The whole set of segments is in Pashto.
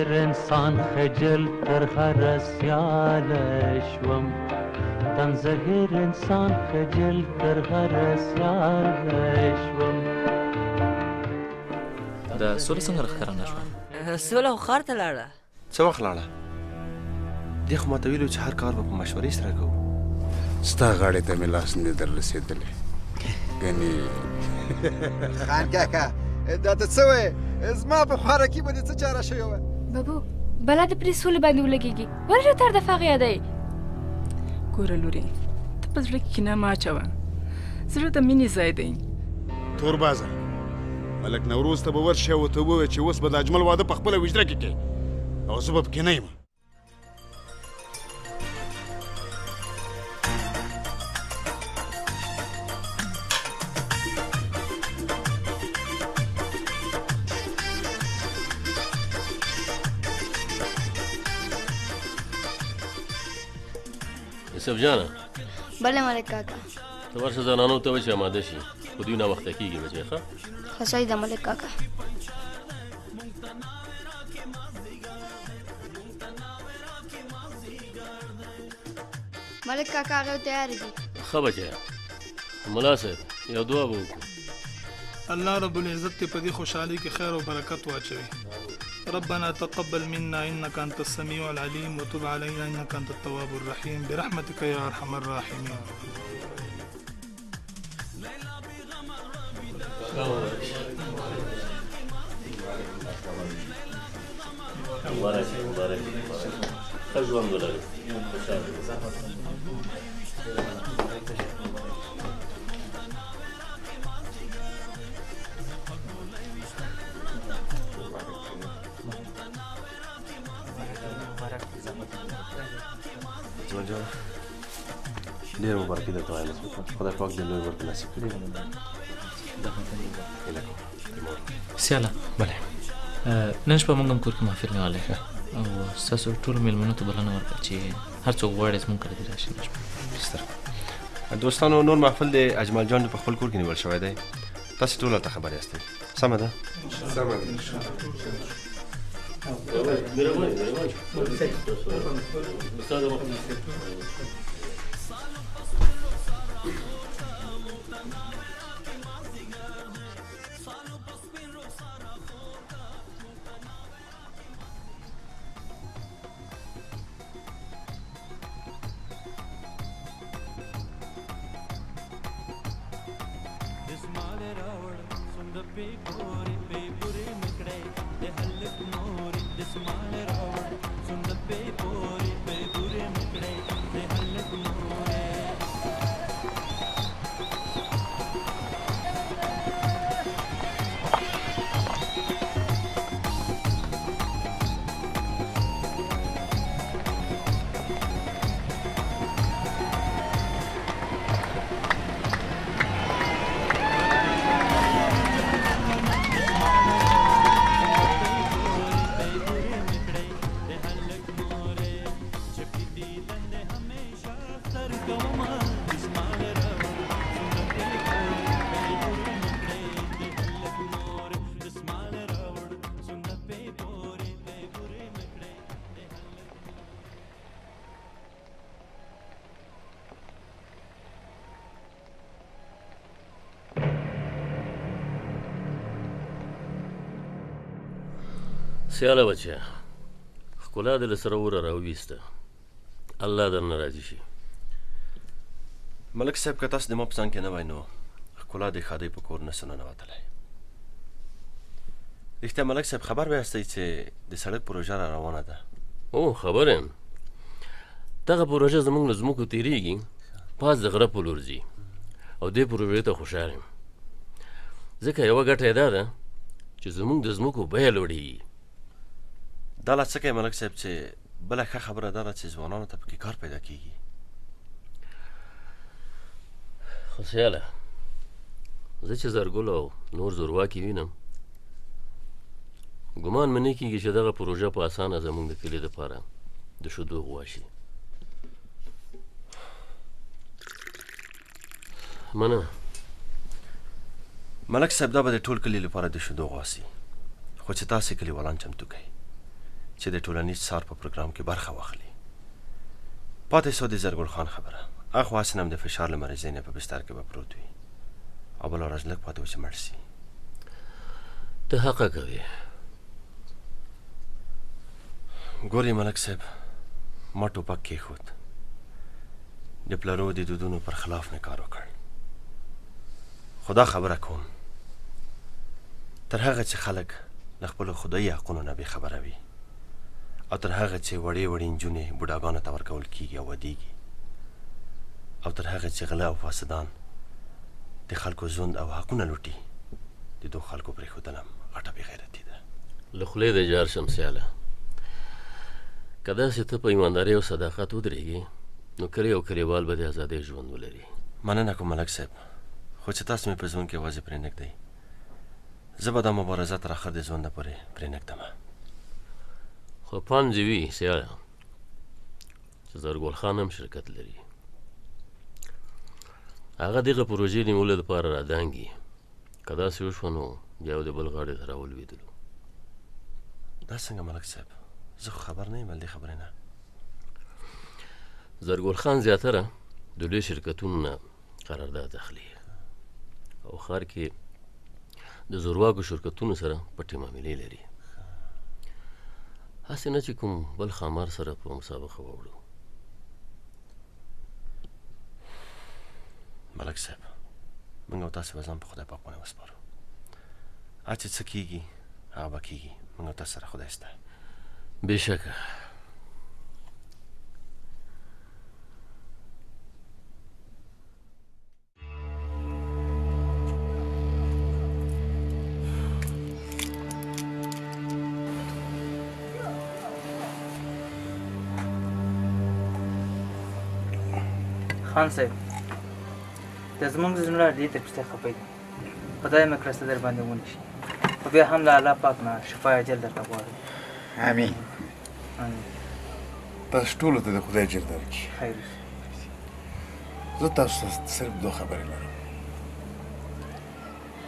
زهر انسان خجل تر هر سیال شوم تن زهر انسان خجل تر هر سیال شوم. د سوله څنګه راښکاره شوه؟ سوله خو ښار ته لاړه. څه وخت لاړه؟ دې خو ماته ویلو چې هر کار به په مشورې سره کوو. ستا غاړې ته مې لاس نه در رسېدلی ګنې خان کاکا دا ته څه وایې؟ زما په خوارکي باندې څه چاره شوې وه؟ بابو بلا د پرې سولې باندې ولګېږي ولې راته هر دفعه هغه یادوې؟ ګوره لورې ته په زړه کې کینه مه اچوه زړه د مینې ځای دی. توربازه ملک نوروز ته به ورشې او ته ووایې چې اوس به د اجمل واده په خپله وجره کې کوې او زه به پکې نه یم. یوسف جانه بله ملک کاکا ته ورشه زنانو ته وایه چې اماده شي خو دوی ناوخته کېږي بچی ښه ښه صحیح ده ملک کاکا. ملک کاکا هغه تیار دي. ښه بچی ملا صاحب یو دعا به وکړو. الله رب العزت دې په دې خوشحالۍ کې خیر او برکت واچوي. ربنا تقبل منا انك انت السميع العليم وتب علينا انك انت التواب الرحيم برحمتك يا ارحم الراحمين. مبارک ښه ژوند ولرئ. اجمل جان ډېر مبارکي درته وایم خدای پاک دې لوی ورته نصیب کړي. سیاله بله نن شپه موږ هم کور کې محفل نیولی او ستاسو ټولو مېلمنو ته بلنه ورکړه چې هر څوک غواړي زموږ کره دې راشي نن شپه. دوستانو نور محفل د اجمل جان په خپل کور کې نیول شوی دی. تاسې ټول ورته خبر یاستئ. سمه ده؟ سیاله بچیه ښکلا دې له سره وره راوویسته الله درنه راضي شي. ملک صاحب که تاسو د ما په ځان کې نه وای نو ښکلا د ښادۍ په کور نه سو ننوتلی. رښتیا ملک صاحب خبر به یاستئ چې د سړک پروژه را روانه ده. او خبر یم دغه پروژه زموږ له ځمکو تېرېږي پاس د غره په لور ځي او دې پروژې ته خوشحال یم ځکه یوه ګټه یې دا ده چې زموږ د ځمکو بیه لوړېږي. دا لا څه کوي ملک صاحب چې بله ښه خبره دا ده چې ځوانانو ته پکې کار پیدا کېږي. خو سیاله زه چې زرګل او نور زورواکي وینم ګمان مې نه کېږي چې دغه پروژه په اسانه زموږ د کلي دپاره د شیدو غوا شي. مننه ملک صاحب دا به د ټول کلي لپاره د شیدو غوا سي خو چې تاسې کلیوالان چمتو کوئ چې د ټولنیز څار په پروګرام کې برخه واخلي. پاتې سو د زرګل خان خبره. اخوا حسن هم د فشار له مرضۍ نه په بستر کې به پروت وي او بله ورځ لږ پاتې و چې مړ سي. ته حقه کوې. ګورې ملک صاحب، ما ټوپک کېښود، د پلرو د دودونو پر خلاف مې کار وکړ. خو دا خبره کوم تر هغه چې خلک له خپلو خدایي حقونو نه بېخبره وي او تر هغه چې وړې وړې نجونې بوډاګانو ته ورکول کېږي او ودېږي او تر هغه چې غله او فاسدان د خلکو ژوند او حقونه لوټي، د دو خلکو پرېښودل هم غټه بېغیرتي ده. له خولې د جار شم سیاله. که داسې ته په ایماندارۍ او صداقت ودرېږي نو کلی او کلیوال به د ازادۍ ژوند ولري. مننه کوم ملک صاحب، خو چې تاسو مې په ژوند کې یوازې پرې نږدئ، زه به دا مبارزه تر اخر د ژونده پورې پرې نږدمه. خو پام دې وي سیاله چې زرګل خان هم شرکت لري. هغه دغه پروژې نیولو دپاره رادانګي. که داسې وشوه نو بیا یو د بل غاړې ته راولوېدلو. دا څنګه ملک صاحب؟ زه خو خبر نه یم له دې خبرې نه. زرګل خان زیاتره د لوی شرکتونو نه قرارداد اخلي او ښار کې د زورواکو شرکتونو سره پټې معاملې لري. هسې نه چې کوم بل ښامار سره په مسابقه واوړو. ملک صاحب، موږ او تاسې به ځان په خدای پاک باندې وسپارو. هر چې څه کېږي هغه به کېږي. موږ او تاسو سره خدای شته. بېشکه. خان صاحب، د زموږ زړونه ډېر درپسې خفه دي. خدای مې کړه څه در باندې ونه شي، خو بیا هم له الله پاک نه شفا اجل درته غواړم. امین. تاسو ټولو ته د خدای اجر درکړي. خیر. زه تاسو ته صرف دوه خبرې لرم.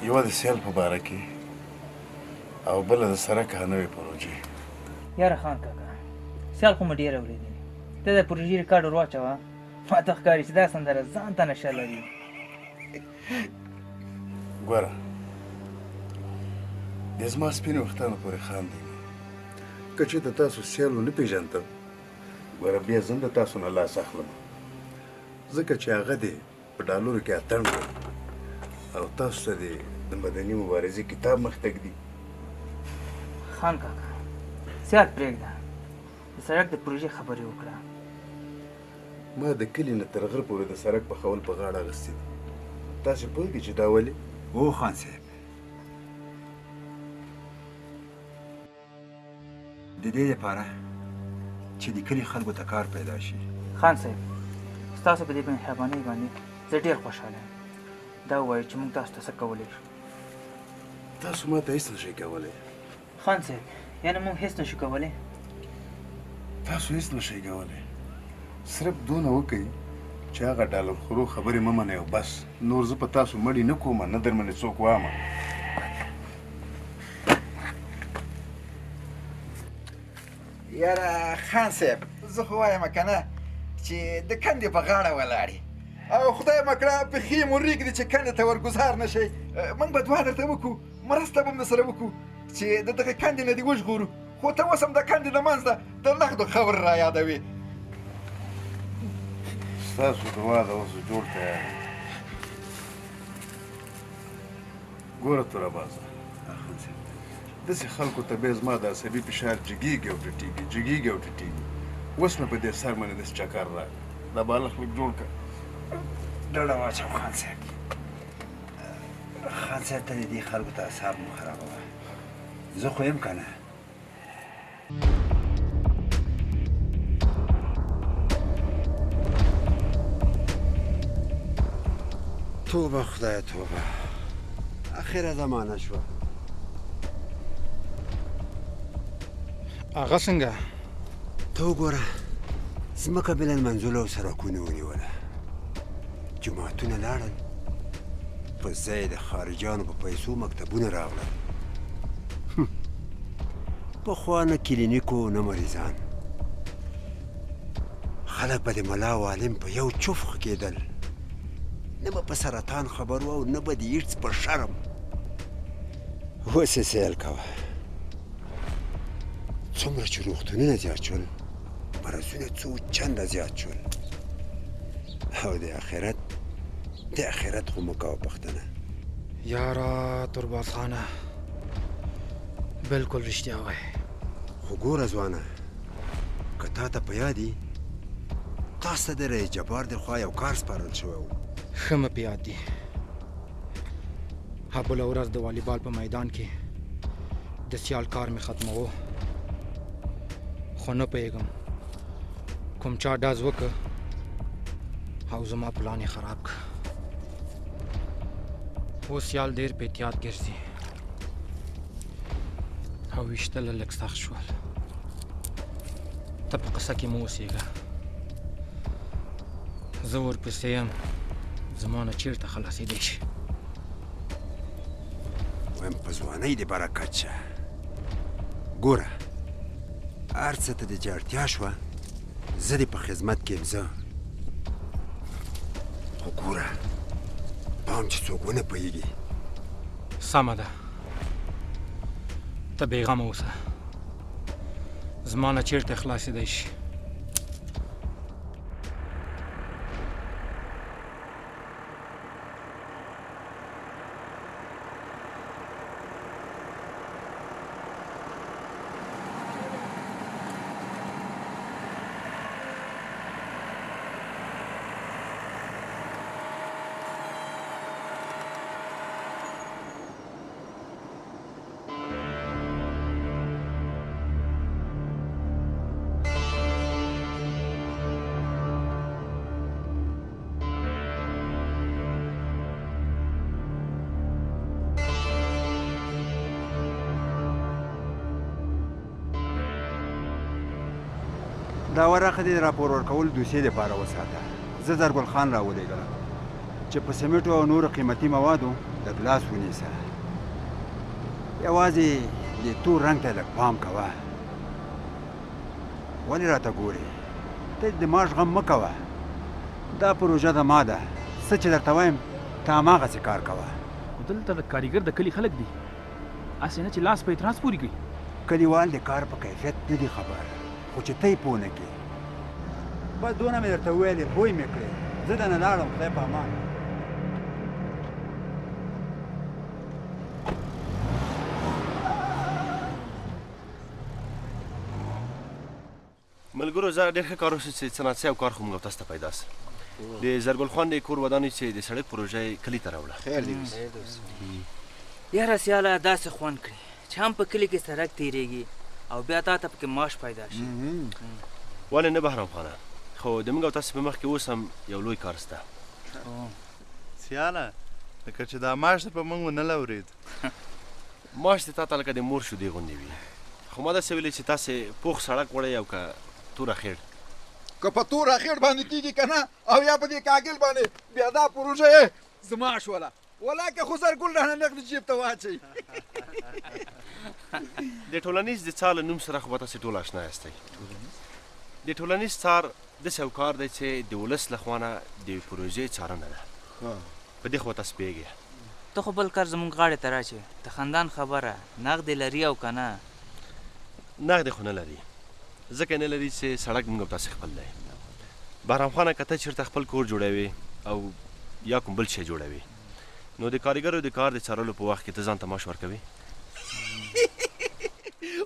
یوه د سیال په باره کې او بله د سړک هغه نوې پروژې. یاره خان کاکا، سیال خو مې ډېره اورېدلې. ته د پروژې ریکارډ ور واچوه. ما ته ښکاري چې دا سندره ځان ته نشه لري. ګوره، د زما سپینو وختانو پورې خاندي. که چېرته تاسو سیال ونه پېژندم، ګوره بیا زه هم د تاسو نه لاس اخلم، ځکه چې هغه دې په ډالرو کې اتڼ کړ او تاسو ته دې د مدني مبارزې کتاب مخ ته ږدي. خان کاکا، سیال پرېږده، د سړک د پروژې خبرې وکړه. ما د کلي نه تر غره پورې د سړک پخول په غاړه اخیستي دي. تاسې پوهېږئ چې دا ولې؟ هو خان صاحب، د دې لپاره چې د کلي خلکو ته کار پیدا شي. خان صاحب، ستاسو په دې مهربانۍ باندې زه ډېر خوشحاله یم. دا ووایئ چې موږ تاسو ته څه کولی شو. تاسو ما ته هېڅ نشئ کولی. خان صاحب، یعنې موږ هېڅ نشو کولی؟ تاسو هېڅ نشئ کولی، صرف دونه وکئ چې هغه ډالر خورو خبرې مه منئ او بس. نور زه په تاسو مړي نه کوم، نه در باندې څوک وامه. یاره خان صاحب، زه خو وایم که نه چې د کندې په غاړه ولاړې او خدای مه کړه پښې مو رېږدي چې کندې ته ورګزار نه شئ. موږ به دعا درته وکړو، مرسته به هم درسره وکړو چې د دغه کندې نه دې وژغورو. خو ته اوس هم د کندې د منځ نه د نغدو خبرې را یادوې. ستاسو دعا ده اوس جوړ تیار یم. ګوره توره بازه، داسې خلکو ته بیا زما د عصبي فشار جګېږي او ټیټېږي، جګېږي او ټیټېږي. اوس مې په دې سر باندې داسې چکر راغی. دا بالښت لږ جوړ کړه. ډډه واچوه خان صاحب. خان صاحب ته د دې خلکو ته اعصاب مه خرابوه. زه خو یم که نه. توبه خدای توبه، اخیره زمانه شوه. هغه څنګه؟ ته وګوره، ځمکه بل المنزله او سړکونه ونیوله، جوماتونه لاړل، په ځای د خارجیانو په پیسو مکتبونه راغلل. پخوا نه کلینیکو نه مریضان، خلک به د ملا او عالم په یو چوف کېدل، نه به په سرطان خبر و او نه به د ایډز په شرم. اوس یې سیل کوه، څومره چې روغتونونه زیات شول، مرضونه څو چنده زیات شول، او د آخرت خو مو کوه پښتنه. یاره ترباز خانه، بالکل رښتیا وایې. خو ګوره ځوانه، که تا ته په یادي تاسو ته د رئیس جبار د خوا یو کار سپارل شوی و. ښه مې په یاد دي. بله ورځ د والیبال په میدان کې د سیال کار مې ختموه، خو نه پوهېږم کوم چا ډز وکړ او زما پلان یې خراب کړ. اوس سیال ډېر په احتیاط ګرځي او ویشتل لږ سخت شول. ته په قصه کې مه اوسېږه، زه ورپسې یم، زما نه چېرته خلاصېدی شي. وایم په ځوانۍ د برکت شه. ګوره هر څه ته د چې اړتیا شوه زه دې په خدمت کې یم زه. خو ګوره پام چې څوک ونه پوهېږي. سمه ده، ته بېغمه اوسه، زما نه چېرته خلاصېدی شي. دا ورقه دې د راپور ورکولو دوسیې دپاره وساته. زه زرګل خان راولېږلم چې په سمټو او نورو قیمتي موادو د ګلاس ونیسه. یوازې د تور رنګ ته لږ پام کوه. ولې راته ګورې؟ ته د دماغ غم مه کوه، دا پروژه د ما ده. څه چې درته وایم ته هماغسې کار کوه. دلته د کاریګر د کلي خلک دي، هسې نه چې لاس په اعتراض پورې کوي. کلیوال د کار په کیفیت نه دي خبر، خو چې ته یې پوه نه کړې. بس دونه مې درته وویلې، پوه مې کړې. زه دنه لاړم، خدای په امان. ملګرو زه ډېر ښه کار وشو چې صنعتي او کار خو موږ تاسو ته پیدا سه. د زرګل خان د کور ودانۍ چې د سړک پروژه یې کلي ته راوړه. خیر دې یاره سیاله داسې خوند کړي چې هم په کلي کې سړک تېرېږي او بیا تا ته پکې معاش پیدا شي. ولې نه بهرام خانه، خو د موږ او تاسو په مخ کې اوس هم یو لوی کار شته. سیاله لکه چې دا معاش په موږ ونه لورېد. معاش دې تا ته لکه د مور شودې غوندې وي، خو ما داسې ویلې چې تاسې پوخ سړک وړئ او که توره خېړ. که په توره خېړ باندې کېږي که نه او یا په دې کاګل باندې، بیا دا پروژه یې زما شوله. ولاکه خو زرګل رانه نغد جیب ته واچوي. د ټولنیز د څار له نوم سره خو به تاسې ټول اشنا یاستئ. د ټولنیز څار داسې یو کار دی چې د ولس له خوا نه د پروژې څارنه ده. په دې خو به تاسو پوهېږئ. ته خو بل کار زموږ غاړې ته راچې، د خندان خبره نغد لري او که نه؟ نغد خو نه لري، ځکه نه لري چې سړک موږ او تاسې خپل دی. بهرام خانه که ته چېرته خپل کور جوړوې او یا کوم بل شی جوړوې، نو د کارګرو د کار د څارلو په وخت کې ته ځان ته معاش ورکوې؟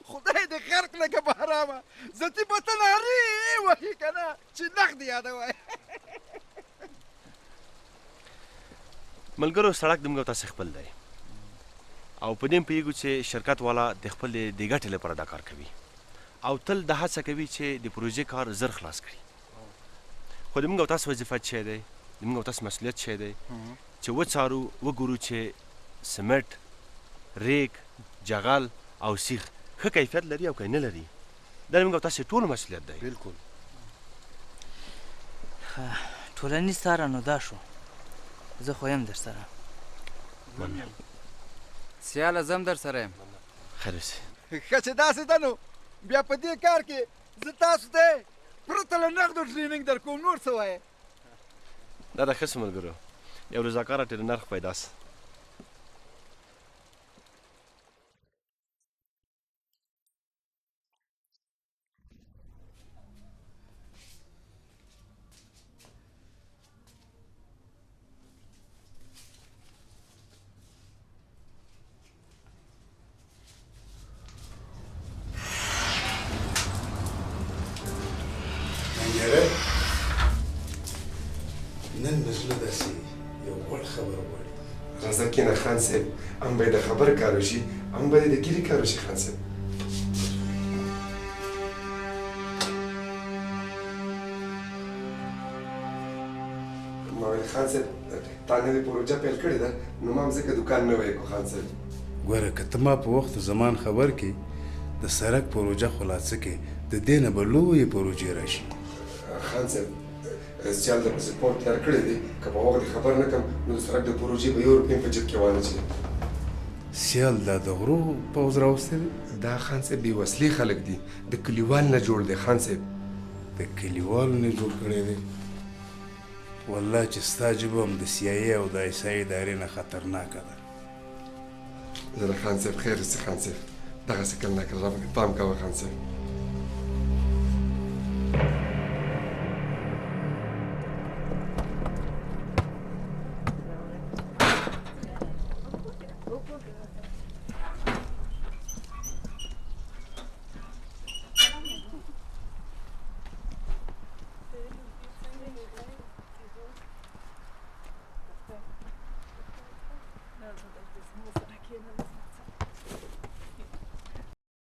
خدای دې خرق لکه بهرامه، زتي به ته نارې وهي که نه چې نغد یادوی. ملګرو سړک د موږ او تاسې خپل دی او په دې پوهېږو چې شرکت والا د خپلې د ګټې لپاره دا کار کوي او تل دا هڅه کوي چې د پروژې کار زر خلاص کړي. خو د موږ او تاسو وظیفه څه دی، د موږ او تاسو مسؤلیت څه دی چې وڅارو، وګورو چې سمټ، ریګ، جغل او سیخ ښه کیفیت لري او که نه لري. دا د موږ او تاسې ټولو مسؤلیت دی. بلکل. ټولنیز څاره نو دا شو، زه خو یم در سره. سیاله زه هم در سره یم. خیر اوسې. ښه چې داسې ده نو بیا په دې کار کې زه تاسو ته پرته له نغدو ټریننګ در کوم نور څه وایې دا د ښه څه ملګرو یو رضاکاره ټرینر خو پیدا سه نن مې زړه داسې یو غوړ خبر غواړي راځه کېنه خان صاحب هم به یې د خبر کار وشي هم به یې د ګیرې کار وشي خان صاحب ما ویل خان صاحب تا نوې پروژه پیل کړې ده نو ما هم ځکه دوکان نوی کړو خان صاحب ګوره که ته ما په وخت زمان خبر کې د سړک پروژه خلاصه کې د دې نه به لویې پروژې راشي خان صاحب سیال د پاسپورټ تیار کړی دی که په وخت خبر نه کړم نو د سړک د پروژې به یو روپۍ په جیب کې وانهچي سیال دا د غرو پوځ راوستی دی دا خان صاحب بې وسلې خلک دي د کلیوال نه جوړ دی خان صاحب د کلیوالو نه جوړ کړی دی والله چې ستا ژبه هم د CIA او د ISI ادارې نه خطرناکه ده زه د خان صاحب خیر اوسې خان صاحب دغسې کل نه کړه پام کوه خان صاحب